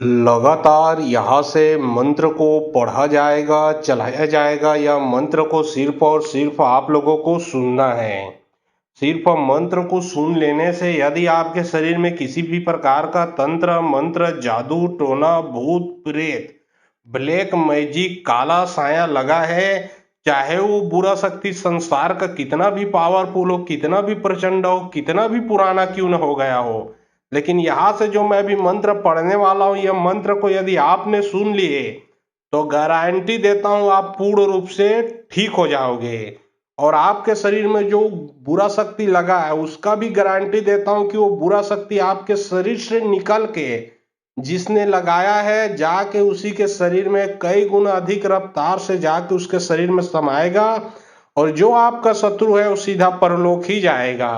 लगातार यहाँ से मंत्र को पढ़ा जाएगा, चलाया जाएगा या मंत्र को सिर्फ और सिर्फ आप लोगों को सुनना है। सिर्फ मंत्र को सुन लेने से यदि आपके शरीर में किसी भी प्रकार का तंत्र मंत्र जादू टोना भूत प्रेत ब्लैक मैजिक काला साया लगा है, चाहे वो बुरा शक्ति संसार का कितना भी पावरफुल हो, कितना भी प्रचंड हो, कितना भी पुराना क्यों न हो गया हो, लेकिन यहाँ से जो मैं अभी मंत्र पढ़ने वाला हूँ, यह मंत्र को यदि आपने सुन लिए तो गारंटी देता हूँ आप पूर्ण रूप से ठीक हो जाओगे। और आपके शरीर में जो बुरा शक्ति लगा है उसका भी गारंटी देता हूँ कि वो बुरा शक्ति आपके शरीर से निकल के जिसने लगाया है जाके उसी के शरीर में कई गुना अधिक रफ्तार से जाके उसके शरीर में समाएगा और जो आपका शत्रु है वो सीधा परलोक ही जाएगा।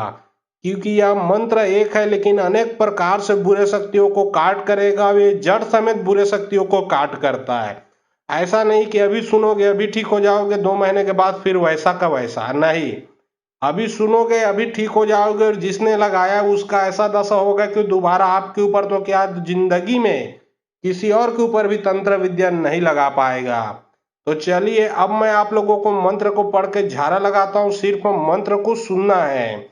क्योंकि यह मंत्र एक है लेकिन अनेक प्रकार से बुरे शक्तियों को काट करेगा, वे जड़ समेत बुरे शक्तियों को काट करता है। ऐसा नहीं कि अभी सुनोगे अभी ठीक हो जाओगे, 2 महीने के बाद फिर वैसा का वैसा नहीं। अभी सुनोगे अभी ठीक हो जाओगे और जिसने लगाया उसका ऐसा दशा होगा कि दोबारा आपके ऊपर तो क्या जिंदगी में किसी और के ऊपर भी तंत्र विद्या नहीं लगा पाएगा। तो चलिए अब मैं आप लोगों को मंत्र को पढ़ के झाड़ा लगाता हूँ, सिर्फ मंत्र को सुनना है।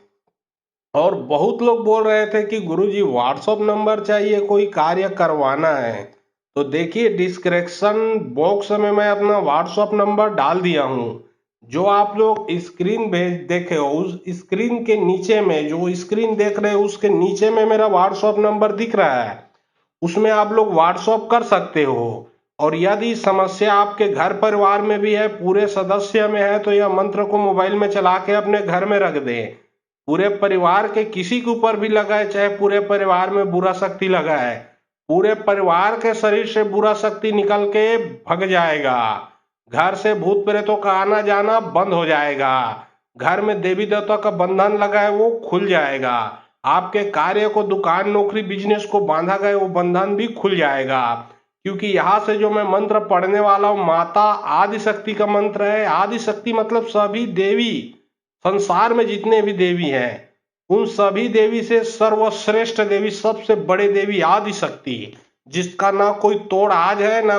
और बहुत लोग बोल रहे थे कि गुरुजी व्हाट्सएप नंबर चाहिए, कोई कार्य करवाना है, तो देखिए डिस्क्रिप्शन बॉक्स में मैं अपना व्हाट्सएप नंबर डाल दिया हूँ। जो आप लोग स्क्रीन भेज देखे हो उस स्क्रीन के नीचे में, जो स्क्रीन देख रहे हो उसके नीचे में मेरा व्हाट्सएप नंबर दिख रहा है, उसमें आप लोग व्हाट्सएप कर सकते हो। और यदि समस्या आपके घर परिवार में भी है, पूरे सदस्य में है, तो यह मंत्र को मोबाइल में चला के अपने घर में रख दें। पूरे परिवार के किसी के ऊपर भी लगा है, चाहे पूरे परिवार में बुरा शक्ति लगा है, पूरे परिवार के शरीर से बुरा शक्ति निकल के भग जाएगा। घर से भूत प्रेतों का आना जाना बंद हो जाएगा। घर में देवी देवता का बंधन लगा है वो खुल जाएगा। आपके कार्य को, दुकान नौकरी बिजनेस को बांधा गया वो बंधन भी खुल जाएगा। क्योंकि यहाँ से जो मैं मंत्र पढ़ने वाला हूँ माता आदि शक्ति का मंत्र है। आदि शक्ति मतलब सभी देवी, संसार में जितने भी देवी हैं उन सभी देवी से सर्वश्रेष्ठ देवी, सबसे बड़े देवी आदि शक्ति, जिसका ना कोई तोड़ आज है ना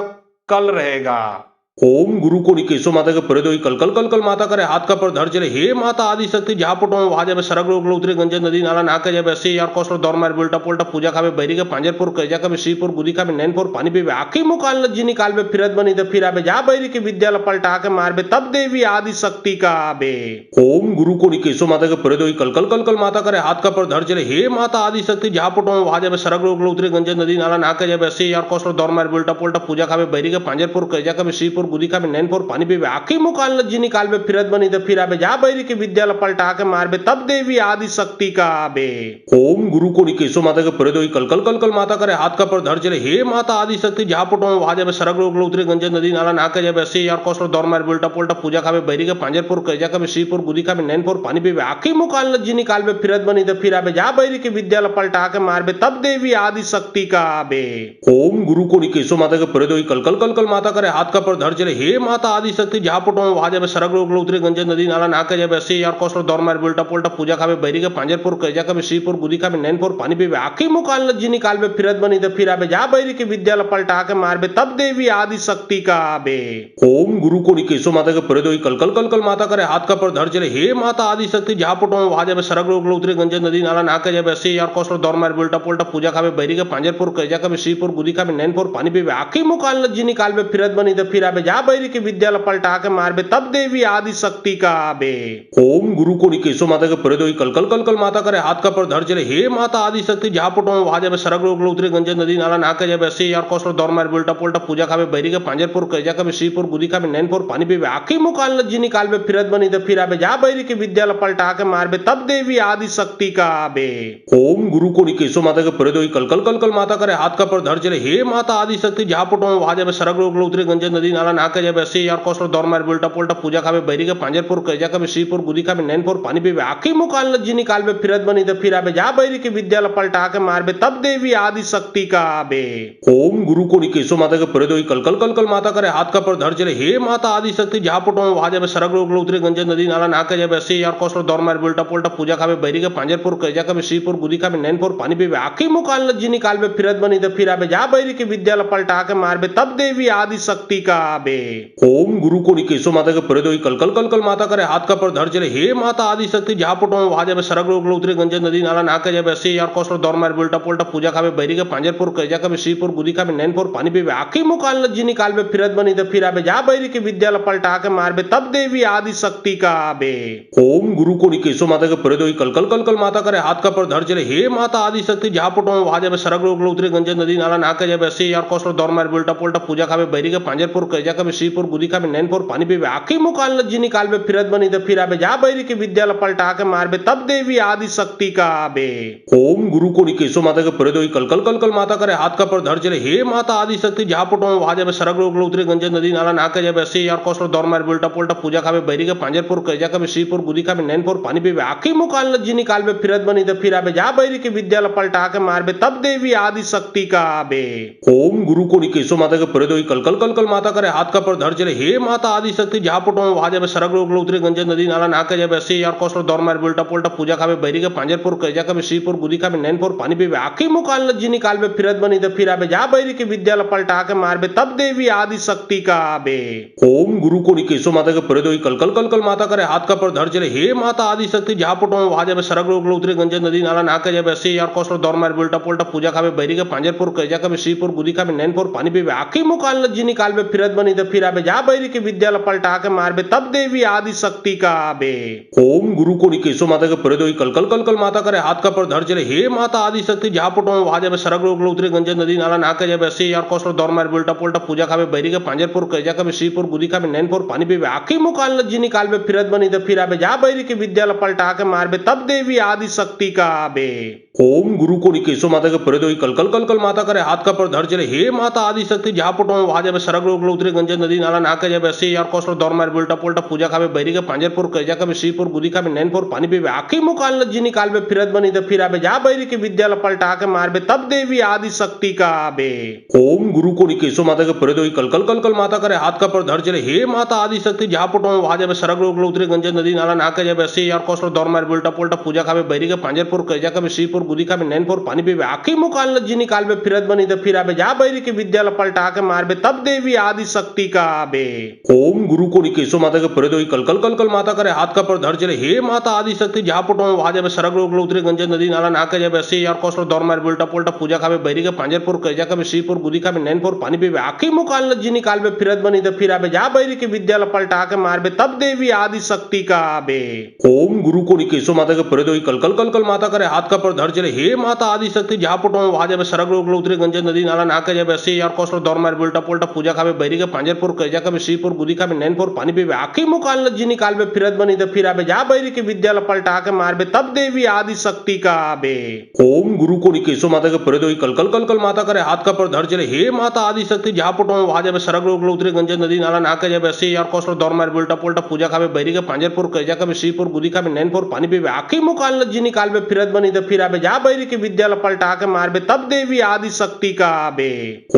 कल रहेगा। ओम गुरु को केशव माता के परे दो कल कल कल कल माता करे हाथ का पर धर चले, हे माता आदि शक्ति जहाँ पटो वहां जाबे सरग रोग उतरे गंजे नदी नाला नहा के जाबे अस्सी यार कौशल दौर मार बेल्टा पोल्टा पूजा खाबे बहरी के पांजरपुर कैजा खाबे श्रीपुर गुदी खाबे नैनपुर पानी पीबे आखी मुकाल जी निकाल बे फिरत बनी तो फिर आबे जा बहरी के विद्या पलटा के मारबे तब देवी आदि शक्ति का आबे। ओम गुरु को केशव माता के परे दो कल कल कल कल माता करे हाथ का पर धर चले, हे माता आदि शक्ति जहाँ पटो वहां जाबे सरग रोग उतरे गंजे नदी नाला नहा के जाबे अस्सी यार कौशल दौर मार बेल्टा पोल्टा पूजा खाबे बहरी के पांजरपुर कैजा खाबे श्रीपुर गुदी खाबे नैनपुर पानी पीबे आखी मुकाल जी निकाल बे फिरत बनी तो फिर आबे जा बैरी के विद्या पलटा के मारबे तब देवी आदि शक्ति का आबे। ओम गुरु को केशव माता के परे दो कल कल कल कल माता करे हाथ का पर धर चले, हे माता आदि शक्ति जहाँ पटो वहां जाबे सरग रोग उतरे गंजे नदी नाला नहा के जाबे अस्सी यार कौशल दौर मार बेल्टा पोल्टा पूजा खाबे बहरी के पांजरपुर कैजा खाबे श्रीपुर गुदी खाबे नैनपुर पानी पीबे आखी मुकाल जी निकाल बे फिरत बनी तो फिर आबे जा बैरी के विद्या पलटा के मारबे तब देवी आदि शक्ति का आबे। ओम गुरु को केशव माता के परे दो कल कल कल कल माता करे हाथ का पर धर चले, हे माता आदि शक्ति जहाँ पटो वहां जाबे सरग रोग उतरे गंजे नदी नाला नहा के जाबे अस्सी यार कौशल दौर मार बेल्टा पोल्टा पूजा खाबे बहरी के पांजरपुर कैजा खाबे श्रीपुर गुदी खाबे नैनपुर पानी पीबे आखी मुकाल जी निकाल बे फिरत बनी तो फिर आबे जा बैरी के विद्या पलटा के मारबे तब देवी आदि शक्ति का आबे। ओम गुरु को केशव माता के परे दो कल कल कल कल माता करे हाथ का पर धर चले, हे माता आदि शक्ति जहाँ पटो वहां जाबे सरग रोग उतरे गंजे नदी नाला नहा के जाबे अस्सी यार कौशल दौर मार बेल्टा पोल्टा पूजा खाबे बहरी के पांजरपुर कैजा खाबे श्रीपुर गुदी खाबे नैनपुर पानी पीबे आखी मुकाल जी निकाल बे फिरत बनी तो फिर आबे जा बैरी के विद्या पलटा के मारबे तब देवी आदि शक्ति का आबे। ओम गुरु को केशव माता के परे दो कल कल कल कल माता करे हाथ का पर धर चले, हे माता आदि शक्ति जहाँ पटो वहां जाबे सरग रोग उतरे गंजे नदी नाला नहा के जाबे अस्सी यार कौशल दौर मार बेल्टा पोल्टा पूजा खाबे बहरी के पांजरपुर कैजा खाबे श्रीपुर गुदी खाबे नैनपुर पानी पीबे आखी मुकाल जी निकाल बे फिरत बनी तो फिर आबे जा बैरी के विद्या पलटा के मारबे तब देवी आदि शक्ति का आबे। ओम गुरु को केशव माता के परे दो कल कल कल कल माता करे हाथ का पर धर चले, हे माता आदि शक्ति जहाँ पटो वहां जाबे सरग रोग उतरे गंजे नदी नाला नाला नाके जाबे से यार कोस्टर दौर मार बिल्टा पोल्टा पूजा खाबे बैरी के पांजरपुर कैजा खाबे श्रीपुर गुदी खाबे नैनपुर पानी पीबे आखी मुकान लज्जी निकालबे फिरत बनी तो फिर आबे जा बैरी के विद्या पलटा के मारबे तब देवी आदि शक्ति का आबे। ओम गुरु को निकेशो माता के परे दोई कल कल कल कल माता करे हाथ का पर धर चले हे माता आदि शक्ति जहाँ पुटो वहां जाबे सरग रोग उतरे गंजे नदी नाला नाके जाबे ऐसे यार कोस्टर दौर मार बिल्टा पोल्टा पूजा खाबे बैरी के पांजरपुर कैजा खाबे श्रीपुर गुदी खाबे नैनपुर पानी पीबे आखी मुकान लज्जी निकालबे फिरत बनी तो फिर आबे जा बैरी के विद्या पलटा के मारबे तब देवी आदि शक्ति का आबे। ओम गुरु को निकेशो माता के परे दोई कल कल कल कल माता करे हाथ का पर धर चले हे माता आदि शक्ति जहाँ पुटो वहां जाबे सरग रोग उतरे गंजे नदी नाला नाके जाबे ऐसे यार कोस्टर दौर मार बिल्टा पोल्टा पूजा खाबे बैरी के पांजरपुर कैजा खाबे श्रीपुर गुदी खाबे नैनपुर पानी पीबे आखी मुकान लज्जी निकालबे फिरत बनी तो फिर आबे जा बैरी के विद्या पलटा के मारबे तब देवी आदि शक्ति का आबे। ओम गुरु को निकेशो माता के परे दोई कल कल कल कल माता करे हाथ का पर धर चले हे माता आदि शक्ति जहाँ पुटो वहां जाबे सरग रोग उतरे गंजे नदी नाला नाके जाबे ऐसे यार कोस्टर दौर मार बिल्टा पोल्टा पूजा खाबे बैरी के पांजरपुर कैजा खाबे श्रीपुर गुदी खाबे नैनपुर पानी पीबे आखी मुकान लज्जी निकालबे फिरत बनी तो फिर आबे जा बैरी के विद्या पलटा के मारबे तब देवी आदि शक्ति का आबे। ओम गुरु को निकेशो माता के परे दोई कल कल कल कल माता करे हाथ का पर धर चले हे माता आदि शक्ति जहाँ पुटो वहां जाबे सरग रोग उतरे गंजे नदी नाला नाके जाबे ऐसे यार कोस्टर दौर मार बिल्टा पोल्टा पूजा खाबे बैरी के पांजरपुर कैजा खाबे श्रीपुर गुदी खाबे नैनपुर पानी पीबे आखी मुकान लज्जी निकालबे फिरत बनी तो फिर आबे जा बैरी के विद्या पलटा के मारबे तब देवी आदि शक्ति का आबे। ओम गुरु को निकेशो माता के परे दोई कल कल कल कल माता करे हाथ का पर धर चले हे माता आदि शक्ति जहाँ पुटो वहां जाबे सरग रोग उतरे गंजे नदी नाला नाके जाबे ऐसे यार कोस्टर दौर मार बिल्टा पोल्टा पूजा खाबे बैरी के पांजरपुर कैजा खाबे श्रीपुर गुदी खाबे नैनपुर पानी पीबे आखी मुकान लज्जी निकालबे फिरत बनी तो फिर आबे जा बैरी के विद्या पलटा के मारबे तब देवी आदि शक्ति का आबे। ओम गुरु को निकेशो माता के परे दोई कल कल कल कल माता करे हाथ का पर धर चले हे माता आदि शक्ति जहाँ पुटो वहां जाबे सरग रोग उतरे गंजे नदी नाला नाके जाबे ऐसे यार कोस्टर दौर मार बिल्टा पोल्टा पूजा खाबे बैरी के पांजरपुर कैजा खाबे श्रीपुर गुदी खाबे नैनपुर पानी पीबे आखी मुकान लज्जी निकालबे फिरत बनी तो फिर आबे जा बैरी के विद्या पलटा के मारबे तब देवी आदि शक्ति का आबे। ओम गुरु को निकेशो माता के परे दोई कल कल कल कल माता करे हाथ का पर धर चले हे माता आदि शक्ति जहाँ पुटो वहां जाबे सरग रोग उतरे गंजे नदी नाला नाके जाबे ऐसे यार कोस्टर दौर मार बिल्टा पोल्टा पूजा खाबे बैरी के पांजरपुर कैजा खाबे श्रीपुर गुदी खाबे नैनपुर पानी पीबे आखी मुकान लज्जी निकालबे फिरत बनी तो फिर आबे जा बैरी के विद्या पलटा के मारबे तब देवी आदि शक्ति का आबे। ओम गुरु को निकेशो माता के परे दोई कल कल कल कल माता करे हाथ का पर धर चले हे माता आदि शक्ति जहाँ पुटो वहां जाबे सरग रोग उतरे गंजे नदी नाला नाके जाबे ऐसे यार कोस्टर दौर मार बिल्टा पोल्टा पूजा खाबे बैरी के पांजरपुर कैजा खाबे श्रीपुर गुदी खाबे नैनपुर पानी पीबे आखी मुकान लज्जी निकालबे फिरत बनी तो फिर आबे जा बैरी के विद्या पलटा के मारबे तब देवी आदि शक्ति का आबे। ओम गुरु को निकेशो माता के परे दोई कल कल कल कल माता करे हाथ का पर धर चले हे माता आदि शक्ति जहाँ पुटो वहां जाबे सरग रोग उतरे गंजे नदी नाला नाके जाबे ऐसे यार कोस्टर दौर मार बिल्टा पोल्टा पूजा खाबे बैरी के पांजरपुर कैजा खाबे श्रीपुर गुदी खाबे नैनपुर पानी पीबे आखी मुकान लज्जी निकालबे फिरत बनी तो फिर आबे जा बैरी के विद्या पलटा के मारबे तब देवी आदि शक्ति का आबे। ओम गुरु को निकेशो माता के परे दोई कल कल कल कल माता करे हाथ का पर धर चले हे माता आदि शक्ति जहाँ पुटो वहां जाबे सरग रोग उतरे गंजे नदी नाला नाके जाबे ऐसे यार कोस्टर दौर मार बिल्टा पोल्टा पूजा खाबे बैरी के पांजरपुर कैजा खाबे श्रीपुर गुदी खाबे नैनपुर पानी पीबे आखी मुकान लज्जी निकालबे फिरत बनी तो फिर आबे जा बैरी के विद्या पलटा के मारबे तब देवी आदि शक्ति का आबे। ओम गुरु को निकेशो माता के परे दोई कल कल कल कल माता करे हाथ का पर धर चले हे माता आदि शक्ति जहाँ पुटो वहां जाबे सरग रोग उतरे गंजे नदी नाला नाके जाबे ऐसे यार कोस्टर दौर मार बिल्टा पोल्टा पूजा खाबे बैरी के पांजरपुर कैजा खाबे श्रीपुर गुदी खाबे नैनपुर पानी पीबे आखी मुकान लज्जी निकालबे फिरत बनी तो फिर आबे जा बैरी के विद्या पलटा के मारबे तब देवी आदि शक्ति का आबे। ओम गुरु को निकेशो माता के परे दोई कल कल कल कल माता करे हाथ का पर धर चले हे माता आदि शक्ति जहाँ पुटो वहां जाबे सरग रोग उतरे गंजे नदी नाला नाके जाबे ऐसे यार कोस्टर दौर मार बिल्टा पोल्टा पूजा खाबे बैरी के पांजरपुर कैजा खाबे श्रीपुर गुदी खाबे नैनपुर पानी पीबे आखी मुकान लज्जी निकालबे फिरत बनी तो फिर आबे जा बैरी के विद्या पलटा के मारबे तब देवी आदि शक्ति का आबे।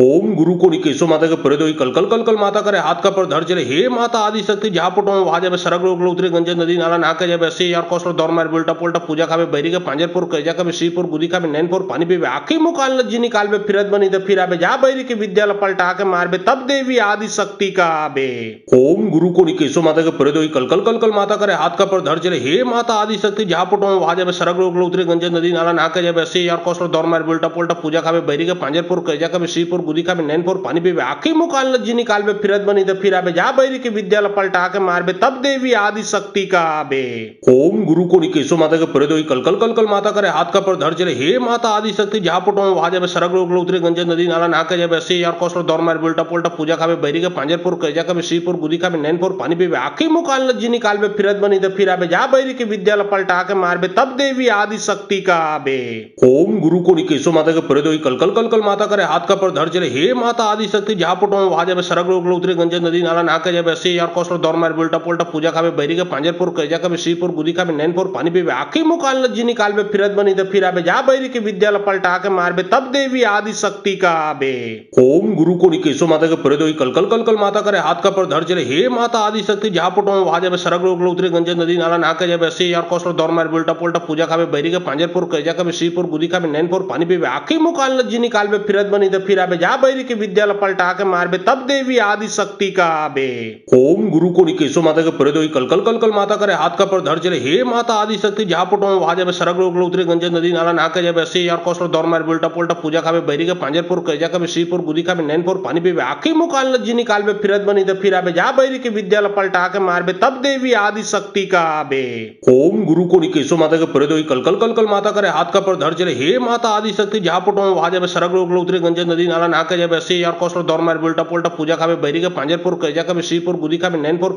ओम गुरु को निकेशो माता के परे दोई कल कल कल कल माता करे हाथ का पर धर चले हे माता आदि शक्ति जहाँ पुटो वहां जाबे सरग रोग उतरे गंजे नदी नाला नाके जाबे ऐसे यार कोस्टर दौर मार बिल्टा पोल्टा पूजा खाबे बैरी के पांजरपुर कैजा खाबे श्रीपुर गुदी खाबे नैनपुर पानी पीबे आखी मुकान लज्जी निकालबे फिरत बनी तो फिर आबे जा बैरी के विद्या पलटा के मारबे तब देवी आदि शक्ति का आबे। ओम गुरु को निकेशो माता के परे दोई कल कल कल कल माता करे हाथ का पर धर चले हे माता आदि शक्ति जहाँ पुटो वहां जाबे सरग रोग उतरे गंजे नदी नाला नाके जाबे ऐसे यार कोस्टर दौर मार बिल्टा पोल्टा पूजा खाबे बैरी के पांजरपुर कैजा खाबे श्रीपुर गुदी खाबे नैनपुर पानी पीबे आखी मुकान लज्जी निकालबे फिरत बनी तो फिर आबे जा बैरी के विद्या पलटा के मारबे तब देवी आदि शक्ति का आबे। ओम गुरु को निकेशो माता के परे दोई कल कल कल कल माता करे हाथ का पर धर चले हे माता आदि शक्ति जहाँ पुटो वहां जाबे सरग रोग उतरे गंजे नदी नाला नाके जाबे ऐसे यार कोस्टर दौर मार बिल्टा पोल्टा पूजा खाबे बैरी के पांजरपुर कैजा खाबे श्रीपुर गुदी खाबे नैनपुर पानी पीबे आखी मुकान लज्जी निकालबे फिरत बनी तो फिर आबे जा बैरी के विद्या पलटा के मारबे तब देवी आदि शक्ति का आबे। बे। ओम गुरु को निकेशो माता के प्रदोई कल कल कल कल माता करे हाथ का पर धर चले हे माता आदि शक्ति जहाँ पुटो वहां जाबे सरग रोग उतरे गंजे नदी नाला नाके जाबे अस्सी यार कोसलो दौर मार बिल्टा पोल्टा पूजा खाबे बैरी के पांजरपुर कैजा खाबे श्रीपुर गुदी खाबे नैनपुर पानी पीबे आखी मुकाल लज्जी निकालबे फिरत बनी तो फिर आबे जा बैरी के विद्यालय पलटा के मारबे तब देवी आदि शक्ति का आबे। ओम गुरु को निकेशो माता के प्रदोई कल कल कल कल माता करे हाथ का पर धर चले हे माता आदि शक्ति जहाँ पुटो वहां जाबे सरग रोग उतरे गंजे नदी नाला नाके जाबे अस्सी यार कोसलो दौर मार बिल्टा पोल्टा पूजा खाबे बैरी के पांजरपुर कैजा खाबे श्रीपुर गुदी खाबे नैनपुर पानी पीबे आखी मुकाल लज्जी निकालबे फिरत बनी तो फिर आबे जा बैरी के विद्यालय पलटा के मारबे तब देवी आदि शक्ति का आबे। ओम गुरु को निकेशो माता के प्रदोई कल कल कल कल माता करे हाथ का पर धर चले हे माता आदि शक्ति जहाँ पुटो वहां जाबे सरग रोग उतरे गंजे नदी नाला नाके जाबे अस्सी यार कोसलो दौर मार बिल्टा पोल्टा पूजा खाबे बैरी के पांजरपुर कैजा खाबे श्रीपुर गुदी खाबे नैनपुर पानी पीबे आखी मुकाल लज्जी निकालबे फिरत बनी तो फिर आबे जा बैरी के विद्यालय पलटा के मारबे तब देवी आदि शक्ति का आबे। ओम गुरु को निकेशो माता के प्रदोई कल कल कल कल माता करे हाथ का पर धर चले हे माता आदि शक्ति जहाँ पुटो वहां जाबे सरग रोग उतरे गंजे नदी नाला नाके जाबे अस्सी यार कोसलो दौर मार बिल्टा पोल्टा पूजा खाबे बैरी के पांजरपुर कैजा खाबे श्रीपुर गुदी खाबे नैनपुर पानी पीबे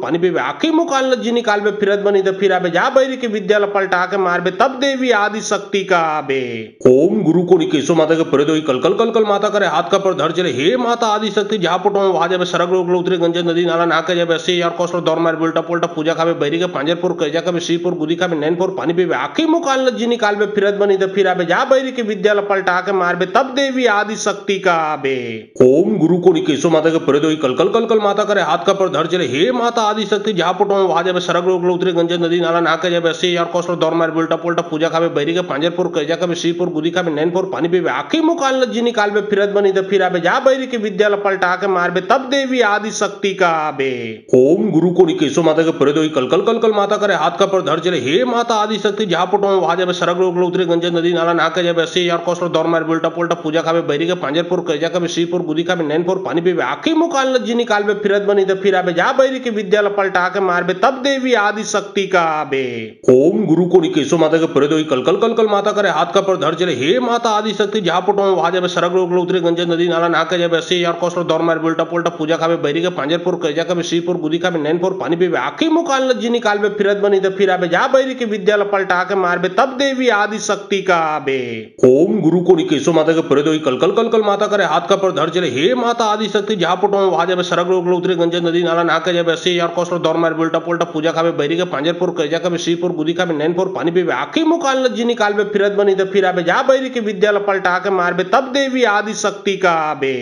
आखी मुकाल लज्जी निकालबे फिरत बनी तो फिर आबे जा बैरी के विद्यालय पलटा के मारबे तब देवी आदि शक्ति का आबे। ओम गुरु को निकेशो माता के प्रदोई कल कल कल कल माता करे हाथ का पर धर चले हे माता आदि शक्ति जहाँ पुटो वहां जाबे सरग रोग उतरे गंजे नदी नाला नाके जाबे अस्सी यार कोसलो दौर मार बिल्टा पोल्टा पूजा खाबे बैरी के पांजरपुर कैजा खाबे श्रीपुर गुदी खाबे नैनपुर पानी पीबे आखी मुकाल लज्जी निकालबे फिरत बनी तो फिर आबे जा बैरी के विद्यालय पलटा के मारबे तब देवी आदि शक्ति का आबे। ओम गुरु को निकेशो माता के प्रदोई कल कल कल कल माता करे हाथ का पर धर चले हे माता आदि शक्ति जहाँ पुटो वहां जाबे सरग रोग उतरे गंजे नदी नाला नाके जाबे अस्सी यार कोसलो दौर मार बिल्टा पोल्टा पूजा खाबे बैरी के पांजरपुर कैजा खाबे श्रीपुर गुदी खाबे नैनपुर पानी पीबे आखी मुकाल लज्जी निकालबे फिरत बनी तो फिर आबे जा बैरी के विद्यालय पलटा के मारबे तब देवी आदि शक्ति का आबे। ओम गुरु को निकेशो माता के प्रदोई कल कल कल कल माता करे हाथ का पर धर चले हे माता आदि शक्ति जहाँ पुटो वहां जाबे सरग रोग उतरे गंजे नदी नाला नाके जाबे अस्सी यार कोसलो दौर मार बिल्टा पोल्टा पूजा खाबे बैरी के पांजरपुर कैजा खाबे श्रीपुर गुदी खाबे नैनपुर पानी पीबे आखी मुकाल लज्जी निकालबे फिरत बनी तो फिर आबे जा बैरी के विद्यालय पलटा के मारबे तब देवी आदि शक्ति का आबे। ओम गुरु को निकेशो माता के प्रदोई कल कल कल कल माता करे हाथ का पर धर चले हे माता आदि शक्ति जहाँ पुटो वहां जाबे सरग रोग उतरे गंजे नदी नाला नाके जाबे अस्सी यार कोसलो दौर मार बिल्टा पोल्टा पूजा खाबे बैरी के पांजरपुर कैजा खाबे श्रीपुर गुदी खाबे नैनपुर पानी पीबे आखी मुकाल लज्जी निकालबे फिरत बनी तो फिर आबे जा बैरी के विद्यालय पलटा के मारबे तब देवी आदि शक्ति का आबे। ओम गुरु को निकेशो माता के प्रदोई कल कल कल कल माता करे हाथ का पर धर चले हे माता आदि शक्ति जहाँ पुटो वहां जाबे सरग रोग उतरे गंजे नदी नाला नाके जाबे अस्सी यार कोसलो दौर मार बिल्टा पोल्टा पूजा खाबे बैरी के पांजरपुर कैजा खाबे श्रीपुर गुदी खाबे नैनपुर पानी पीबे आखी मुकाल लज्जी निकालबे फिरत बनी तो फिर आबे जा बैरी के विद्यालय पलटा के मारबे तब देवी आदि शक्ति का आबे।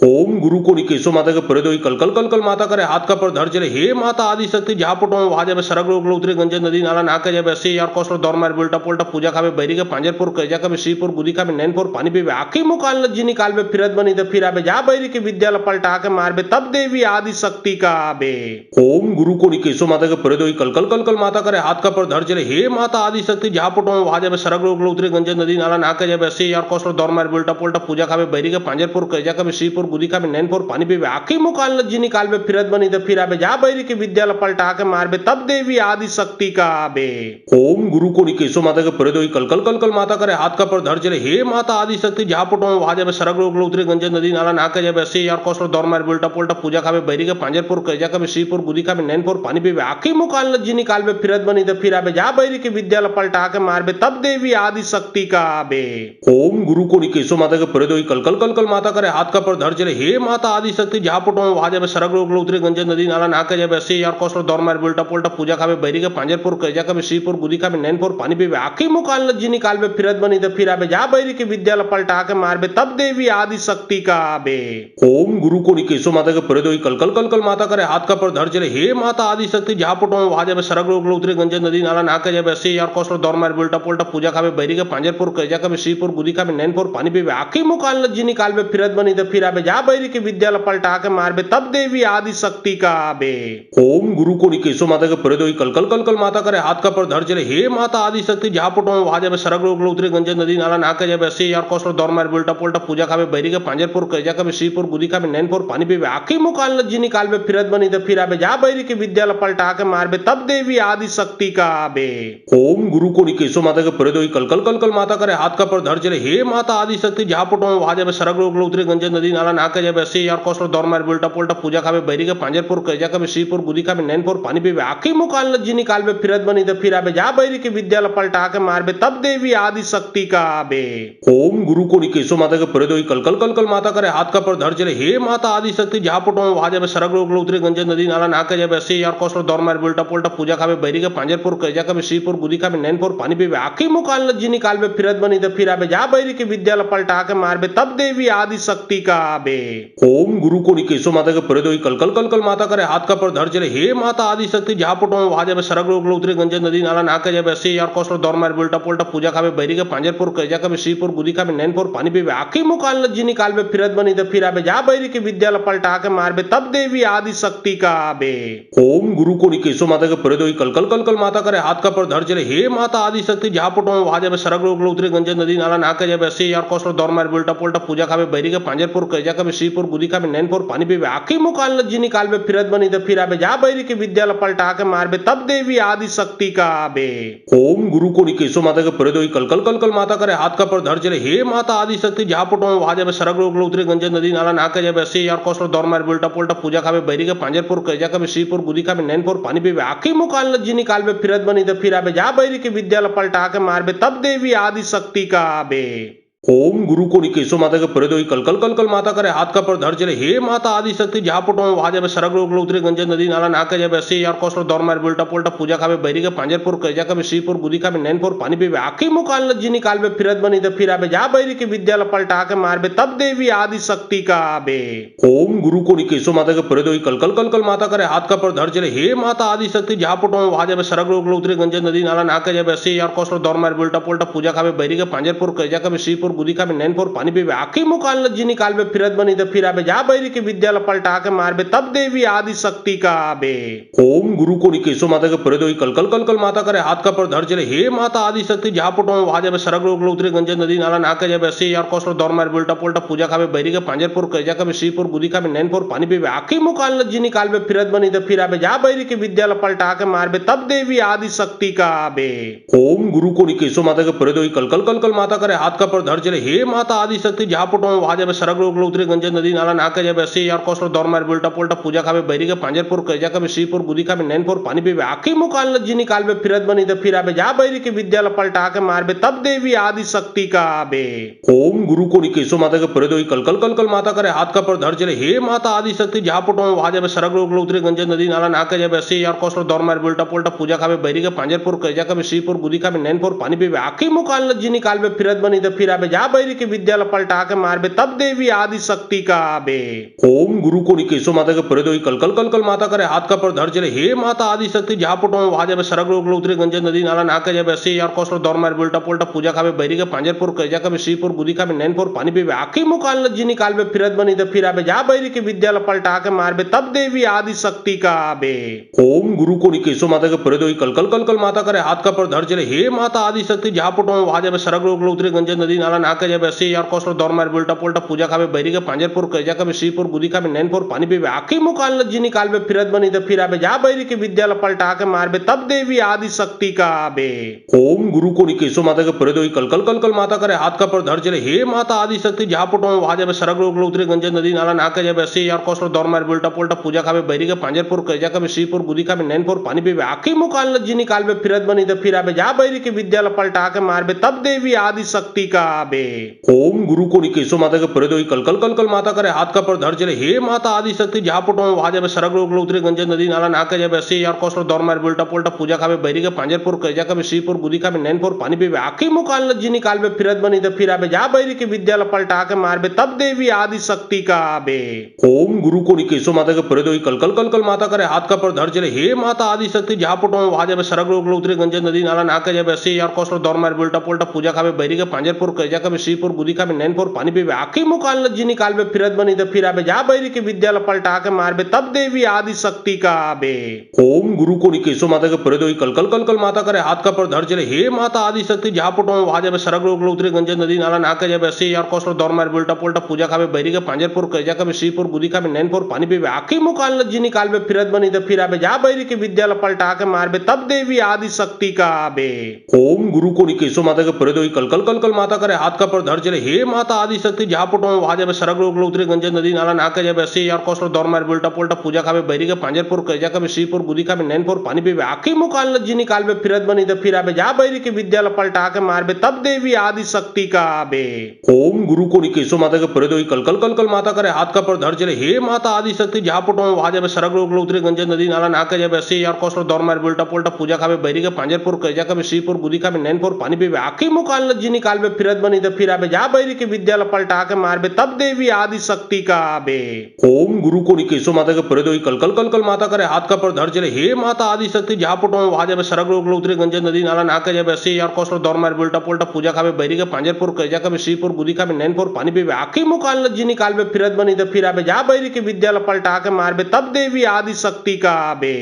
ओम गुरु को निकेशो माता के प्रदोई कल कल कल कल माता करे हाथ का पर धर चले हे माता आदि शक्ति जहाँ पुटो वहां जाबे सरग रोग उतरे गंजे नदी नाला नाके जाबे अस्सी यार कोसलो दौर मार बिल्टा पोल्टा पूजा खाबे बैरी के पांजरपुर कैजा खाबे श्रीपुर गुदी खाबे नैनपुर पानी पीबे आखी मुकाल लज्जी निकालबे फिरत बनी तो फिर आबे जा बैरी के विद्यालय पलटा के मारबे तब देवी आदि शक्ति का आबे। ओम गुरु को निकेशो माता के प्रदोई कल कल कल कल माता करे हाथ का पर धर चले हे माता आदि शक्ति जहाँ पुटो वहां जाबे सरग रोग उतरे गंजे नदी नाला नाके जाबे अस्सी यार कोसलो दौर मार बिल्टा पोल्टा पूजा खाबे बैरी के पांजरपुर कैजा खाबे श्रीपुर गुदी खाबे नैनपुर पानी पीबे आखी मुकाल लज्जी निकालबे फिरत बनी तो फिर आबे जा बैरी के विद्यालय पलटा के मारबे तब देवी आदि शक्ति का आबे। ओम गुरु को निकेशो माता के प्रदोई कल कल कल कल माता करे हाथ का पर धर चले हे माता आदि शक्ति जहाँ पुटो वहां जाबे सरग रोग उतरे गंजे नदी नाला नाके जाबे अस्सी यार कोसलो दौर मार बिल्टा पोल्टा पूजा खाबे बैरी के पांजरपुर कैजा खाबे श्रीपुर गुदी खाबे नैनपुर पानी पीबे आखी मुकाल लज्जी निकालबे फिरत बनी तो फिर आबे जा बैरी के विद्यालय पलटा के मारबे तब देवी आदि शक्ति का आबे। ओम गुरु को निकेशो माता के प्रदोई कल कल कल कल माता करे हाथ का पर धर चले हे माता आदि शक्ति जहाँ पुटो वहां जाबे सरग रोग उतरे गंजे नदी नाला नाके जाबे अस्सी यार कोसलो दौर मार बिल्टा पोल्टा पूजा खाबे बैरी के पांजरपुर कैजा खाबे श्रीपुर गुदी खाबे नैनपुर पानी पीबे आखी मुकाल लज्जी निकालबे फिरत बनी तो फिर आबे जा बैरी के विद्यालय पलटा के मारबे तब देवी आदि शक्ति का आबे। ओम गुरु को निकेशो माता के प्रदोई कल कल कल कल माता करे हाथ का पर धर चले हे माता आदि शक्ति जहाँ पुटो वहां जाबे सरग रोग उतरे गंजे नदी नाला नाके जाबे अस्सी यार कोसलो दौर मार बिल्टा पोल्टा पूजा खाबे बैरी के पांजरपुर कैजा खाबे श्रीपुर गुदी खाबे नैनपुर पानी पीबे आखी मुकाल लज्जी निकालबे फिरत बनी तो फिर आबे जा बैरी के विद्यालय पलटा के मारबे तब देवी आदि शक्ति का आबे। ओम गुरु को निकेशो माता के प्रदोई कल कल कल कल माता करे हाथ का पर धर चले हे माता आदि शक्ति जहाँ पुटो वहां जाबे सरग रोग उतरे गंजे नदी नाला नाके जाबे अस्सी यार कोसलो दौर मार बिल्टा पोल्टा पूजा खाबे बैरी के पांजरपुर कैजा खाबे श्रीपुर गुदी खाबे नैनपुर पानी पीबे आखी मुकाल लज्जी निकालबे फिरत बनी तो फिर आबे जा बैरी के विद्यालय पलटा के मारबे तब देवी आदि शक्ति का आबे। ओम गुरु को निकेशो माता के प्रदोई कल कल कल कल माता करे हाथ का पर धर चले हे माता आदि शक्ति जहाँ पुटो वहां जाबे सरग रोग उतरे गंजे नदी नाला नाके जाबे अस्सी यार कोसलो दौर मार बिल्टा पोल्टा पूजा खाबे बैरी के पांजरपुर कैजा खाबे श्रीपुर गुदी खाबे नैनपुर पानी पीबे आखी मुकाल लज्जी निकालबे फिरत बनी तो फिर आबे जा बैरी के विद्यालय पलटा के मारबे तब देवी आदि शक्ति का आबे। ओम गुरु को निकेशो माता के प्रेदो कल कल कल कल माता करे हाथ का पर धर चले हे माता आदि शक्ति जहाँ पुटो वहां जाबे सरग रोग उतरे गंजे नदी नाला नाके जाबे ऐसे यार कोसर दौर मार बेल्टा पोल्टा पूजा खाबे बैरी के पांजरपुर कैजा का श्रीपुर गुदी खाबे नैनपुर पानी पीबे आखी मुकाल जी निकाल बे फिरत बनी तो फिर आबे जा बैरी के विद्यालय पलटा के मारबे तब देवी आदि शक्ति का आबे। ओम गुरु को निकेशो माता के प्रेदो कल कल कल कल माता करे हाथ का पर धर चले हे माता आदि शक्ति जहाँ पुटो वहां जाबे सरग रोग उतरे गंजे नदी नाला नाके जाबे ऐसे यार कोसर दौर मार बेल्टा पोल्टा पूजा खाबे बैरी के पांजरपुर कैजा का श्रीपुर गुदी खाबे नैनपुर पानी पीबे आखी मुकाल जी निकाल बे फिरत बनी तो फिर आबे जा बैरी के विद्यालय पलटा के मारबे तब देवी आदि शक्ति का आबे। ओम गुरु को निकेशो माता के प्रेदो कल कल कल कल माता करे हाथ का पर धर चले हे माता आदि शक्ति जहाँ पुटो वहां जाबे सरग रोग उतरे गंजे नदी नाला नाके जाबे ऐसे यार कोसर दौर मार बेल्टा पोल्टा पूजा खाबे बैरी के पांजरपुर कैजा का श्रीपुर गुदी खाबे नैनपुर पानी पीबे आखी मुकाल जी निकाल बे फिरत बनी तो फिर आबे जा बैरी के विद्यालय पलटा के मारबे तब देवी आदि शक्ति का आबे। ओम गुरु को निकेशो माता के प्रेदो कल कल कल कल माता करे हाथ का पर धर चले हे माता आदि शक्ति जहाँ पुटो वहां जाबे सरग रोग उतरे गंजे नदी नाला नाके जाबे ऐसे यार कोसर दौर मार बेल्टा पोल्टा पूजा खाबे बैरी के पांजरपुर कैजा का श्रीपुर गुदी खाबे नैनपुर पानी पीबे आखी मुकाल जी निकाल बे फिरत बनी तो फिर आबे जा बैरी के विद्यालय पलटा के मारबे तब देवी आदि शक्ति का आबे। ओम गुरु को निकेशो माता के प्रेदो कल कल कल कल माता करे हाथ का पर धर चले हे माता आदि शक्ति जहाँ पुटो वहां जाबे सरग रोग उतरे गंजे नदी नाला नाके जाबे ऐसे यार कोसर दौर मार बेल्टा पोल्टा पूजा खाबे बैरी के पांजरपुर कैजा का श्रीपुर गुदी खाबे नैनपुर पानी पीबे आखी मुकाल जी निकाल बे फिरत बनी तो फिर आबे जा बैरी के विद्यालय पलटा के मारबे तब देवी आदि शक्ति का आबे। ओम गुरु को निकेशो माता के प्रेदो कल कल कल कल माता करे हाथ का पर धर चले हे माता आदि शक्ति जहाँ पुटो वहां जाबे सरग रोग उतरे गंजे नदी नाला नाके जाबे ऐसे यार कोसर दौर मार बेल्टा पोल्टा पूजा खाबे बैरी के पांजरपुर कैजा का श्रीपुर गुदी खाबे नैनपुर पानी पीबे आखी मुकाल जी निकाल बे फिरत बनी तो फिर आबे जा बैरी के विद्यालय पलटा के मारबे तब देवी आदि शक्ति का आबे। ओम गुरु को निकेशो माता के प्रेदो कल कल कल कल माता करे हाथ का पर धर चले हे माता आदि शक्ति जहाँ पुटो वहां जाबे सरग रोग उतरे गंजे नदी नाला नाके जाबे ऐसे यार कोसर दौर मार बेल्टा पोल्टा पूजा खाबे बैरी के पांजरपुर कैजा का श्रीपुर गुदी खाबे नैनपुर पानी पीबे आखी मुकाल जी निकाल बे फिरत बनी तो फिर आबे जा बैरी के विद्यालय पलटा के मारबे तब देवी आदि शक्ति का आबे। ओम गुरु को निकेशो माता के प्रेदो कल कल कल कल माता करे हाथ का पर धर चले हे माता आदि शक्ति जहाँ पुटो वहां जाबे सरग रोग उतरे गंजे नदी नाला नाके जाबे ऐसे यार कोसर दौर मार बेल्टा पोल्टा पूजा खाबे बैरी के पांजरपुर कैजा का श्रीपुर गुदी खाबे नैनपुर पानी पीबे आखी मुकाल जी निकाल बे फिरत बनी तो फिर आबे जा बैरी के विद्यालय पलटा के मारबे तब देवी आदि शक्ति का आबे। ओम गुरु को निकेशो माता के प्रेदो कल कल कल कल माता करे हाथ का पर धर चले हे माता आदि शक्ति जहाँ पुटो वहां जाबे सरग रोग उतरे गंजे नदी नाला नाके जाबे ऐसे यार कोसर दौर मार बेल्टा पोल्टा पूजा खाबे बैरी के पांजरपुर कैजा का श्रीपुर गुदी खाबे नैनपुर पानी पीबे आखी मुकाल जी निकाल बे फिरत बनी तो फिर आबे जा बैरी के विद्यालय पलटा के मारबे तब देवी आदि शक्ति का आबे। ओम गुरु को निकेशो माता के प्रेदो कल कल कल कल माता करे हाथ का पर धर चले हे माता आदि शक्ति जहाँ पुटो वहां जाबे सरग रोग उतरे गंजे नदी नाला नाके जाबे ऐसे यार कोसर दौर मार बेल्टा पोल्टा पूजा खाबे बैरी के पांजरपुर कैजा का श्रीपुर गुदी खाबे नैनपुर पानी पीबे आखी मुकाल जी निकाल बे फिरत बनी तो फिर आबे जा बैरी के विद्यालय पलटा के मारबे तब देवी आदि शक्ति का आबे। ओम गुरु को निकेशो माता के प्रेदो कल कल कल कल माता करे हाथ का पर धर चले हे माता आदि शक्ति जहाँ पुटो वहां जाबे सरग रोग उतरे गंजे नदी नाला नाके जाबे ऐसे यार कोसर दौर मार बेल्टा पोल्टा पूजा खाबे बैरी के पांजरपुर कैजा का श्रीपुर गुदी खाबे नैनपुर पानी पीबे आखी मुकाल जी निकाल बे फिरत बनी तो फिर आबे जा बैरी के विद्यालय पलटा के मारबे तब देवी आदि शक्ति का आबे। ओम गुरु को निकेशो माता के प्रेदो कल कल कल कल माता करे हाथ का पर धर चले हे माता आदि शक्ति जहाँ पुटो वहां जाबे सरग रोग उतरे गंजे नदी नाला नाके जाबे ऐसे यार कोसर दौर मार बेल्टा पोल्टा पूजा खाबे बैरी के पांजरपुर कैजा का श्रीपुर गुदी खाबे नैनपुर पानी पीबे आखी मुकाल जी निकाल बे फिरत बनी तो फिर आबे जा बैरी के विद्यालय पलटा के मारबे तब देवी आदि शक्ति का आबे। ओम गुरु को निकेशो माता के प्रेदो कल कल कल कल माता करे हाथ का पर धर चले हे माता आदि शक्ति जहाँ पुटो वहां जाबे सरग रोग उतरे गंजे नदी नाला नाके जाबे ऐसे यार कोसर दौर मार बेल्टा पोल्टा पूजा खाबे बैरी के पांजरपुर कैजा का श्रीपुर गुदी खाबे नैनपुर पानी पीबे आखी मुकाल जी निकाल बे फिरत बनी तो फिर आबे जा बैरी के विद्यालय पलटा के मारबे तब देवी आदि शक्ति का आबे। ओम गुरु को निकेशो माता के प्रेदो कल कल कल कल माता करे हाथ का पर धर चले हे माता आदि शक्ति जहाँ पुटो वहां जाबे सरग रोग उतरे गंजे नदी नाला नाके जाबे ऐसे यार कोसर दौर मार बेल्टा पोल्टा पूजा खाबे बैरी के पांजरपुर कैजा का श्रीपुर गुदी खाबे नैनपुर पानी पीबे आखी मुकाल जी निकाल बे फिरत बनी तो फिर आबे जा बैरी के विद्यालय पलटा के मारबे तब देवी आदि शक्ति का आबे। ओम गुरु को निकेशो माता के प्रेदो कल कल कल कल माता करे हाथ का पर धर चले हे माता आदि शक्ति जहाँ पुटो वहां जाबे सरग रोग उतरे गंजे नदी नाला नाके जाबे ऐसे यार कोसर दौर मार बेल्टा पोल्टा पूजा खाबे बैरी के पांजरपुर कैजा का श्रीपुर गुदी खाबे नैनपुर पानी पीबे आखी मुकाल जी निकाल बे फिरत बनी तो फिर आबे जा बैरी के विद्यालय पलटा के मारबे तब देवी आदि शक्ति का आबे। ओम गुरु को निकेशो माता के प्रेदो कल कल कल कल माता करे हाथ का पर धर चले हे माता आदि शक्ति जहाँ पटो वहां जाबे सरग रोग उतरे गंजे नदी नाला नाके जाबे ऐसे यार कौशल दौर मार बेल्टा पोल्टा पूजा खाबे बैरी के पांजरपुर कैजा का श्रीपुर गुदी का नैनपुर पानी पीबे आखी मुकाल जी निकाल बे फिरत बनी तो फिर आबे जा बैरी के विद्या पलटा के मारबे तब देवी आदि शक्ति का आबे। ओम गुरु को निकेशो माता के परे दो कल कल कल कल माता करे हाथ का पर धर चले हे माता आदि शक्ति जहाँ पटो वहां जाबे सरग रोग उतरे गंजे नदी नाला नाके जाबे ऐसे यार कौशल दौर मार बेल्टा पोल्टा पूजा खाबे बैरी के पांजरपुर कैजा का श्रीपुर गुदी का नैनपुर पानी पीबे आखी मुकाल जी निकाल बे फिरत बनी तो फिर आबे जा बैरी के विद्या पलटा के मारबे तब देवी आदि शक्ति का आबे। ओम गुरु को निकेशो माता के परे दो कल कल कल कल माता करे हाथ का पर धर चले हे माता आदि शक्ति जहाँ पटो वहां जाबे सरग रोग उतरे गंजे नदी नाला नाके जाबे ऐसे यार कौशल दौर मार बेल्टा पोल्टा पूजा खाबे बैरी के पांजरपुर कैजा का श्रीपुर गुदी का नैनपुर पानी पीबे आखी मुकाल जी निकाल बे फिरत बनी तो फिर आबे जा बैरी के विद्या पलटा के मारबे तब देवी आदि शक्ति का आबे।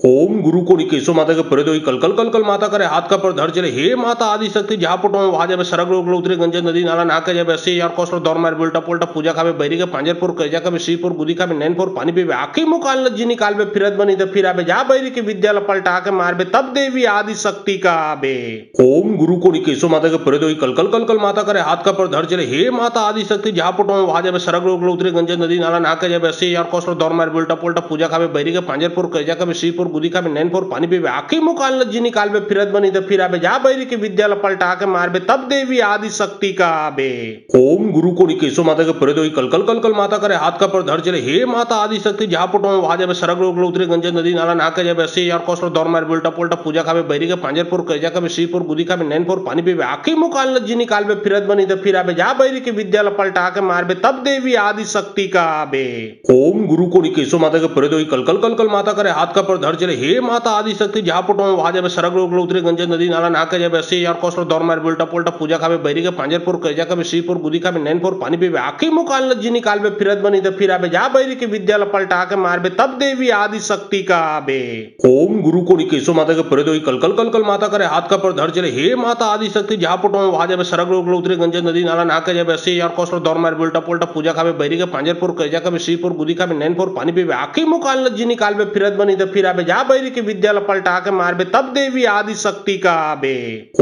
ओम गुरु को निकेशो माता के परे दो कल कल कल कल माता करे हाथ का पर धर चले हे माता आदि शक्ति जहाँ पटो वहां जाबे सरग रोग उतरे गंजे नदी नाला नाके जाबे ऐसे यार कौशल दौर मार बेल्टा पोल्टा पूजा खाबे बैरी के पांजरपुर कैजा का श्रीपुर गुदी का नैनपुर पानी पीबे आखी मुकाल जी निकाल बे फिरत बनी तो फिर आबे जा बैरी के विद्या पलटा के मारबे तब देवी आदि शक्ति का आबे। ओम गुरु को निकेशो माता के परे दो कल कल कल कल माता करे हाथ का पर धर चले हे माता आदि शक्ति जहाँ पटो वहां जाबे सरग रोग उतरे गंजे नदी नाला नाके जाबे ऐसे यार कौशल दौर मार बेल्टा पोल्टा पूजा खाबे बैरी के पांजरपुर कैजा का श्रीपुर गुदी का नैनपुर पानी पीबे आखी मुकाल जी निकाल बे फिरत बनी तो फिर आबे जा बैरी के विद्या पलटा के मारबे तब देवी आदि शक्ति का आबे। ओम गुरु को निकेशो माता के परे दो कल कल कल कल माता करे हाथ का पर धर चले हे माता आदि शक्ति जहाँ पटो वहां जाबे सरग रोग उतरे गंजे नदी नाला नाके जाबे ऐसे यार कौशल दौर मार बेल्टा पोल्टा पूजा खाबे बैरी के पांजरपुर कैजा का श्रीपुर गुदी का नैनपुर पानी पीबे आखी मुकाल जी निकाल बे फिरत बनी तो फिर आबे जा बैरी के विद्या पलटा के मारबे तब देवी आदि शक्ति का आबे। ओम गुरु को निकेशो माता के परे दो कल कल कल कल माता करे हाथ का पर धर चले हे माता आदि शक्ति जहाँ पटो वहां जाबे सरग रोग उतरे गंजे नदी नाला नाके जाबे ऐसे यार कौशल दौर मार बेल्टा पोल्टा पूजा खाबे बैरी के पांजरपुर कैजा का श्रीपुर गुदी का नैनपुर पानी पीबे आखी मुकाल जी निकाल बे फिरत बनी तो फिर आबे जा बैरी के विद्या पलटा के मारबे तब देवी आदि शक्ति का आबे। ओम गुरु को निकेशो माता के परे दो कल कल कल कल माता करे हाथ का पर धर चले हे माता आदि शक्ति जहाँ पटो वहां जाबे सरग रोग उतरे गंजे नदी नाला नाके जाबे ऐसे यार कौशल दौर मार बेल्टा पोल्टा पूजा खाबे बैरी के पांजरपुर कैजा का श्रीपुर गुदी का नैनपुर पानी पीबे आखी मुकाल जी निकाल बे फिरत बनी तो फिर आबे जा बैरी के विद्या पलटा के मारबे तब देवी आदि शक्ति का आबे।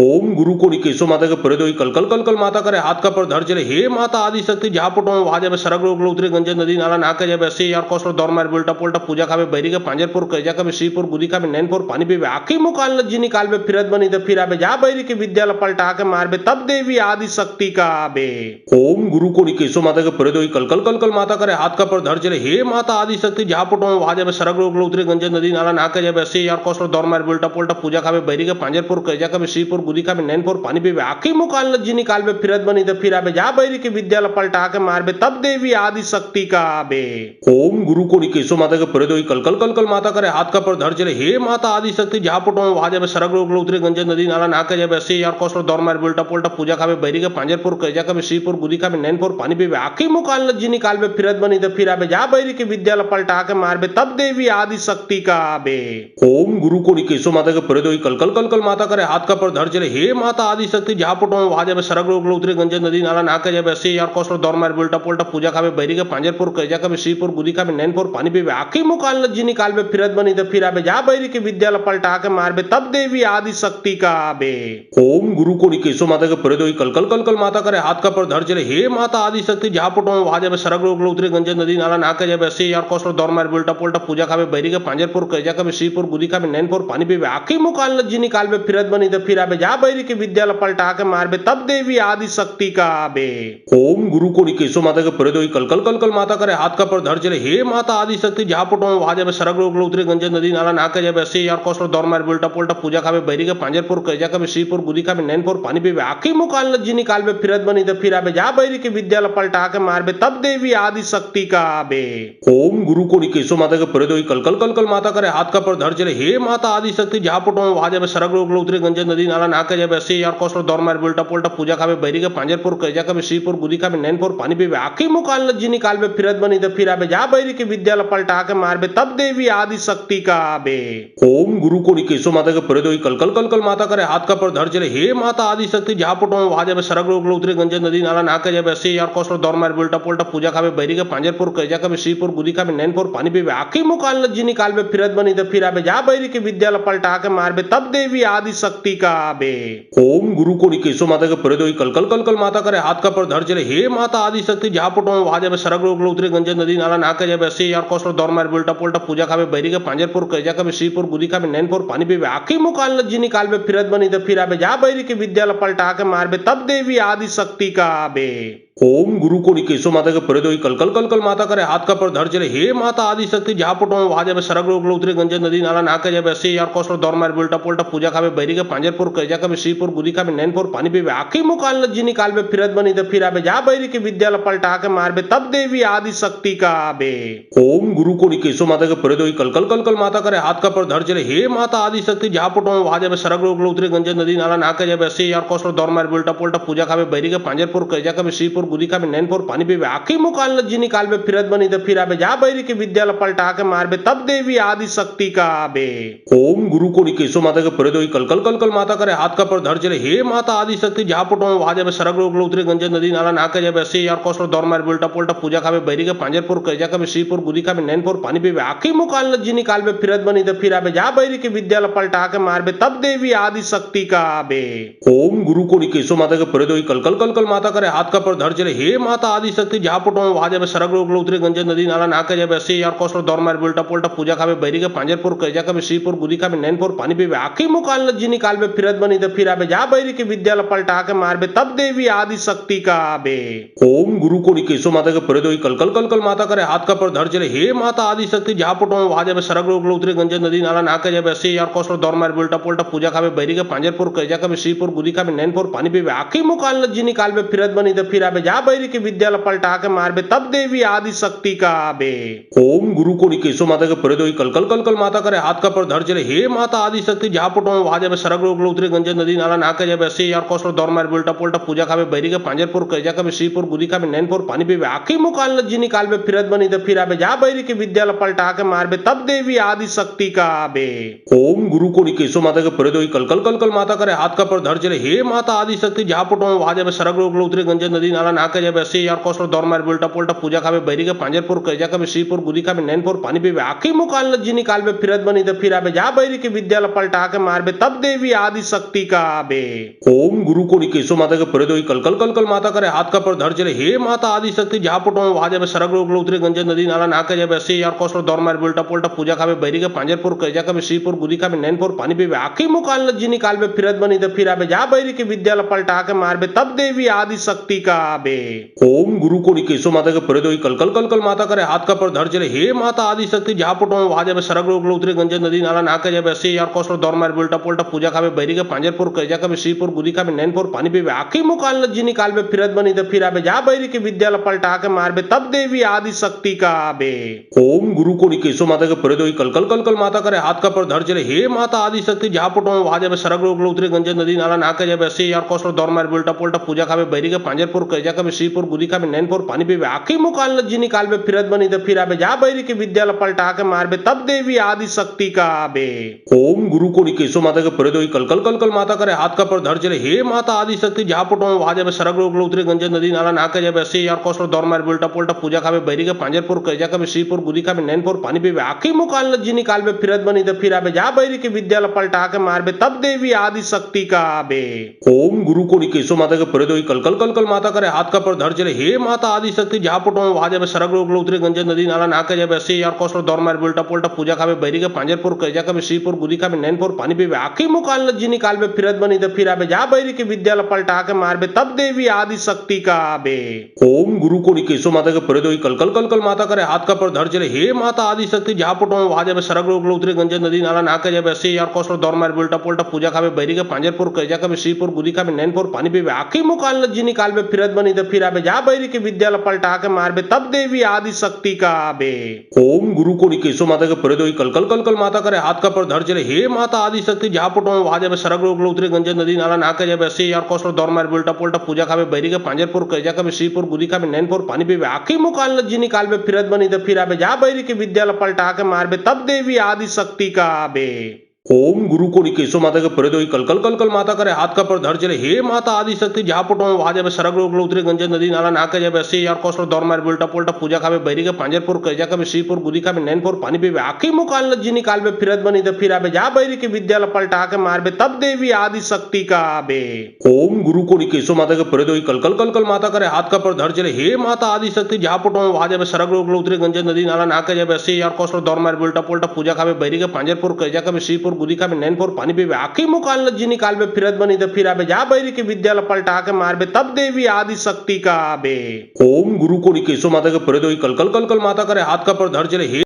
ओम गुरु को निकेशो माता के परे दो कल कल कल कल माता करे हाथ का पर धर चले हे माता आदि शक्ति जहाँ पटो वहां जाबे सरग रोग उतरे गंजे नदी नाला नाके जाबे ऐसे यार कौशल दौर मार बेल्टा पोल्टा पूजा खाबे बैरी के पांजरपुर कैजा का श्रीपुर गुदी का नैनपुर पानी पीबे आखी मुकाल जी निकाल बे फिरत बनी तो फिर आबे जा बैरी के विद्या पलटा के मारबे तब देवी आदि शक्ति का आबे। ओम गुरु को निकेशो माता के परे दो कल कल कल कल माता करे हाथ का पर धर चले हे माता आदि शक्ति जहाँ पटो वहां जाबे सरग रोग उतरे गंजे नदी नाला नाके जाबे ऐसे यार कौशल दौर मार बेल्टा पोल्टा पूजा खाबे बैरी के पांजरपुर कैजा का श्रीपुर गुदी का नैनपुर पानी पीबे आखी मुकाल जी निकाल बे फिरत बनी तो फिर आबे जा बैरी के विद्या पलटा के मारबे तब देवी आदि शक्ति का आबे। ओम गुरु को निकेशो माता के परे दो कल कल कल कल माता करे हाथ का पर धर चले हे माता आदि शक्ति जहाँ पटो वहां जाबे सरग रोग उतरे गंजे नदी नाला नाके जाबे ऐसे यार कौशल दौर मार बेल्टा पोल्टा पूजा खाबे बैरी के पांजरपुर कैजा का श्रीपुर गुदी का नैनपुर पानी पीबे आखी मुकाल जी निकाल बे फिरत बनी तो फिर आबे जा बैरी के विद्या पलटा के मारबे तब देवी आदि शक्ति का आबे। ओम गुरु को निकेशो माता के परे दो कल कल कल कल माता करे हाथ का पर धर चले हे माता आदि शक्ति जहाँ पटो वहां जाबे सरग रोग उतरे गंजे नदी नाला नाके जाबे ऐसे यार कौशल दौर मार बेल्टा पोल्टा पूजा खाबे बैरी के पांजरपुर कैजा का श्रीपुर गुदी का नैनपुर पानी पीबे आखी मुकाल जी निकाल बे फिरत बनी तो फिर आबे जा बैरी के विद्या पलटा के मारबे तब देवी आदि शक्ति का आबे। ओम गुरु को निकेशो माता के परे दो कल कल कल कल माता करे हाथ का पर धर चले हे माता आदि शक्ति जहाँ पटो वहां जाबे सरग रोग उतरे गंजे नदी नाला नाके जाबे ऐसे यार कौशल दौर मार बेल्टा पोल्टा पूजा खाबे बैरी के पांजरपुर कैजा का श्रीपुर गुदी का नैनपुर पानी पीबे आखी मुकाल जी निकाल बे फिरत बनी तो फिर आबे जा बैरी के विद्या पलटा के मारबे तब देवी आदि शक्ति का आबे। ओम गुरु को निकेशो माता के परे दो कल कल कल कल माता करे हाथ का पर धर चले हे माता आदि शक्ति जहाँ पटो वहां जाबे सरग रोग उतरे गंजे नदी नाला नाके जाबे ऐसे यार कौशल दौर मार बेल्टा पोल्टा पूजा खाबे बैरी के पांजरपुर कैजा का श्रीपुर गुदी का नैनपुर पानी पीबे आखी मुकाल जी निकाल बे फिरत बनी तो फिर आबे जा बैरी के विद्या पलटा के मारबे तब देवी आदि शक्ति का आबे। ओम गुरु को निकेशो माता के परे दो कल कल कल कल माता करे हाथ का पर धर चले हे माता आदि शक्ति जहाँ पटो वहां जाबे सरग रोग उतरे गंजे नदी नाला नाके जाबे ऐसे यार कौशल दौर मार बेल्टा पोल्टा पूजा खाबे बैरी के पांजरपुर कैजा का श्रीपुर गुदी का नैनपुर पानी पीबे आखी मुकाल जी निकाल बे फिरत बनी तो फिर आबे जा बैरी के विद्या पलटा के मारबे तब देवी आदि शक्ति का आबे। ओम गुरु को निकेशो माता के परे दो कल कल कल कल माता करे हाथ का पर धर चले हे माता आदि शक्ति जहाँ पटो वहां जाबे सरग रोग उतरे गंजे नदी नाला नाके जाबे ऐसे यार कौशल दौर मार बेल्टा पोल्टा पूजा खाबे बैरी के पांजरपुर कैजा का श्रीपुर गुदी का नैनपुर पानी पीबे आखी मुकाल जी निकाल बे फिरत बनी तो फिर आबे जा बैरी के विद्या पलटा के मारबे तब देवी आदि शक्ति का आबे। ओम गुरु को निकेशो माता के परे दो दोई कल कल कल कल माता करे हाथ का पर धर चले हे माता आदि शक्ति जहाँ पुटो वहां जाबे सरग रोग उतरे गंजे नदी नाला नाके जाबे अस्सी यार कोस्टर दौर मार बिल्टा पोल्टा पूजा खाबे बैरी के पांजरपुर कैजा कबे श्रीपुर गुदी खाबे नैनपुर पानी पीबे आखी मुकाल जी निकाल बे फिरत बनी तो फिर आबे जा बैरी के विद्यालय पलटा के मारबे तब देवी आदि शक्ति का आबे। ओम गुरु को निकेशो माता के परे दोई कल कल कल कल माता करे हाथ का पर धर चले हे माता आदि शक्ति जहाँ पुटो वहां जाबे सरग रोग उतरे गंजे नदी नाला नाके जाबे अस्सी यार कोस्टर दौर मार बिल्टा पोल्टा पूजा खाबे बैरी के पांजरपुर कैजा कबे श्रीपुर गुदी खाबे नैनपुर पानी पीबे आखी मुकाल जी निकाल बे फिरत बनी तो फिर आबे जा बैरी के विद्यालय पलटा के मारबे तब देवी आदि शक्ति का आबे। ओम गुरु को निकेशो माता के परे दोई कल कल कल कल माता करे हाथ का पर धर चले हे माता आदि शक्ति जहाँ पुटो वहां जाबे सरग रोग उतरे गंजे नदी नाला नाके जाबे अस्सी यार कोस्टर दौर मार बिल्टा पोल्टा पूजा खाबे बैरी के पांजरपुर कैजा कबे श्रीपुर गुदी खाबे नैनपुर पानी पीबे आखी मुकाल जी निकाल बे फिरत बनी तो फिर आबे जा बैरी के विद्यालय पलटा के मारबे तब देवी आदि शक्ति का आबे। ओम गुरु को निकेशो माता के परे दोई कल कल कल कल माता करे हाथ का पर धर चले हे माता आदि शक्ति जहाँ पुटो वहां जाबे सरग रोग उतरे गंजे नदी नाला नाके जाबे अस्सी यार कोस्टर दौर मार बिल्टा पोल्टा पूजा खाबे बैरी के पांजरपुर कैजा कबे श्रीपुर गुदी खाबे नैनपुर पानी पीबे आखी मुकाल जी निकाल बे फिरत बनी तो फिर आबे जा बैरी के विद्यालय पलटा के मारबे तब देवी आदि शक्ति का आबे। ओम गुरु को निकेशो माता के परे दोई कल कल कल कल माता करे हाथ का पर धर चले हे माता आदि शक्ति जहाँ पुटो वहां जाबे सरग रोग उतरे गंजे नदी नाला नाके जाबे अस्सी यार कोस्टर दौर मार बिल्टा पोल्टा पूजा खाबे बैरी के पांजरपुर कैजा कबे श्रीपुर गुदी खाबे नैनपुर पानी पीबे आखी मुकाल जी निकाल बे फिरत बनी तो फिर आबे जा बैरी के विद्यालय पलटा के मारबे तब देवी आदि शक्ति का आबे। ओम गुरु को निकेशो माता के परे दोई कल कल कल कल माता करे हाथ का पर धर चले हे माता आदि शक्ति जहाँ पुटो वहां जाबे सरग रोग उतरे गंजे नदी नाला नाके जाबे अस्सी यार कोस्टर दौर मार बिल्टा पोल्टा पूजा खाबे बैरी के पांजरपुर कैजा कबे श्रीपुर गुदी खाबे नैनपुर पानी पीबे आखी मुकाल जी निकाल बे फिरत बनी तो फिर आबे जा बैरी के विद्यालय पलटा के मारबे तब देवी आदि शक्ति का आबे। ओम गुरु को निकेशो माता के परे दोई कल कल कल कल माता करे हाथ का पर धर चले हे माता आदि शक्ति जहाँ पुटो वहां जाबे सरग रोग उतरे गंजे नदी नाला नाके जाबे अस्सी यार कोस्टर दौर मार बिल्टा पोल्टा पूजा खाबे बैरी के पांजरपुर कैजा कबे श्रीपुर गुदी खाबे नैनपुर पानी पीबे आखी मुकाल जी निकाल बे फिरत बनी तो फिर आबे जा बैरी के विद्यालय पलटा के मारबे तब देवी आदि शक्ति का आबे। ओम गुरु को निकेशो माता के परे दोई कल कल कल कल माता करे हाथ का पर धर चले हे माता आदि शक्ति जहाँ पुटो वहां जाबे सरग रोग उतरे गंजे नदी नाला नाके जाबे अस्सी यार कोस्टर दौर मार बिल्टा पोल्टा पूजा खाबे बैरी के पांजरपुर कैजा कबे श्रीपुर गुदी खाबे नैनपुर पानी पीबे आखी मुकाल जी निकाल बे फिरत बनी तो फिर आबे जा बैरी के विद्यालय पलटा के मारबे तब देवी आदि शक्ति का आबे। ओम गुरु को निकेशो माता के परे दोई कल कल कल कल माता करे हाथ का पर धर चले हे माता आदि शक्ति जहाँ पुटो वहां जाबे सरग रोग उतरे गंजे नदी नाला नाके जाबे अस्सी यार कोस्टर दौर मार बिल्टा पोल्टा पूजा खाबे बैरी के पांजरपुर कैजा कबे श्रीपुर गुदी खाबे नैनपुर पानी पीबे आखी मुकाल जी निकाल बे फिरत बनी तो फिर आबे जा बैरी के विद्यालय पलटा के मारबे तब देवी आदि शक्ति का आबे। ओम गुरु को निकेशो माता के परे दोई कल कल कल कल माता करे हाथ का पर धर चले हे माता आदि शक्ति जहाँ पुटो वहां जाबे सरग रोग उतरे गंजे नदी नाला नाके जाबे अस्सी यार कोस्टर दौर मार बिल्टा पोल्टा पूजा खाबे बैरी के पांजरपुर कैजा कबे श्रीपुर गुदी खाबे नैनपुर पानी पीबे आखी मुकाल जी निकाल बे फिरत बनी तो फिर आबे जा बैरी के विद्यालय पलटा के मारबे तब देवी आदि शक्ति का आबे। ओम गुरु को निकेशो माता के परे दोई कल कल कल कल माता करे हाथ का पर धर चले हे माता आदि शक्ति जहाँ पुटो वहां जाबे सरग रोग उतरे गंजे नदी नाला नाके जाबे अस्सी यार कोस्टर दौर मार बिल्टा पोल्टा पूजा खाबे बैरी के पांजरपुर कैजा कबे श्रीपुर गुदी खाबे नैनपुर पानी पीबे आखी मुकाल जी निकाल बे फिरत बनी तो फिर आबे जा बैरी के विद्यालय पलटा के मारबे तब देवी आदि शक्ति का आबे। ओम गुरु को निकेशो माता के परे दोई कल कल कल कल माता करे हाथ का पर धर चले हे माता आदि शक्ति जहाँ पुटो वहां जाबे सरग रोग उतरे गंजे नदी नाला नाके जाबे अस्सी यार कोस्टर दौर मार बिल्टा पोल्टा पूजा खाबे बैरी के पांजरपुर कैजा कबे श्रीपुर गुदी खाबे नैनपुर पानी पीबे आखी मुकाल जी निकाल बे फिरत बनी तो फिर आबे जा बैरी के विद्यालय पलटा के मारबे तब देवी आदि शक्ति का आबे। ओम गुरु को निकेशो माता के परे दोई कल कल कल कल माता करे हाथ का पर धर चले हे माता आदि शक्ति जहाँ पुटो वहां जाबे सरग रोग उतरे गंजे नदी नाला नाके जाबे अस्सी यार कोस्टर दौर मार बिल्टा पोल्टा पूजा खाबे बैरी के पांजरपुर कैजा कबे श्रीपुर गुदी खाबे नैनपुर पानी पीबे आखी मुकाल जी निकाल बे फिरत बनी तो फिर आबे जा बैरी के विद्यालय पलटा के मारबे तब देवी आदि शक्ति का आबे। ओम गुरु को निकेशो माता के परे दोई कल कल कल कल माता करे हाथ का पर धर चले हे माता आदि शक्ति जहाँ पुटो वहां जाबे सरग रोग उतरे गंजे नदी नाला नाके जाबे अस्सी यार कोस्टर दौर मार बिल्टा पोल्टा पूजा खाबे बैरी के पांजरपुर कैजा कबे श्रीपुर गुदी खाबे नैनपुर पानी पीबे आखी मुकाल जी निकाल बे फिरत बनी तो फिर आबे जा बैरी के विद्यालय पलटा के मारबे तब देवी आदि शक्ति का आबे। ओम गुरु को निकेशो माता के परे दोई कल कल कल कल माता करे हाथ का पर धर चले हे माता आदि शक्ति जहाँ पुटो वहां जाबे सरग रोग उतरे गंजे नदी नाला नाके जाबे अस्सी यार कोस्टर दौर मार बिल्टा पोल्टा पूजा खाबे बैरी के पांजरपुर कैजा कबे श्रीपुर गुदी खाबे नैनपुर पानी पीबे आखी मुकाल जी निकाल बे फिरत बनी तो फिर आबे जा बैरी के विद्यालय पलटा के मारबे तब देवी आदि शक्ति का आबे। ओम गुरु को केशो माता के प्रदो कल कल कल कल माता करे हाथ का पर धर चले हे माता आदि शक्ति जहाँ पटो वहां जाबे सरग रोग उतरे गंजे नदी नाला नाके जाबे 80,000 कोसर दौर मार बोल्टा पोल्टा पूजा खाबे बैरी के पांजरपुर कैजा खाबे श्रीपुर गुदी खाबे नैनपुर पानी पीबे आखी मुकाल जी निकालबे फिरत बनी तो फिर आबे जा बैरी के विद्यालय पलटा के मारबे तब देवी आदि शक्ति का आबे। ओम गुरु को केशो माता के प्रदो कल कल कल कल माता करे हाथ का पर धर चले हे माता आदि शक्ति जहाँ पटो वहां जाबे सरग रोग उतरे गंजे नदी नाला नाके जाबे 80,000 कोसर दौर मार बोल्टा पोल्टा पूजा खाबे बैरी के पांजरपुर कैजा खाबे श्रीपुर गुदी खाबे नैनपुर पानी पीबे आखी मुकाल जी निकालबे फिरत बनी तो फिर आबे जा बैरी के विद्यालय पलटा के मारबे तब देवी आदि शक्ति का आबे। ओम गुरु को केशो माता के प्रदो कल कल कल कल माता करे हाथ का पर धर चले हे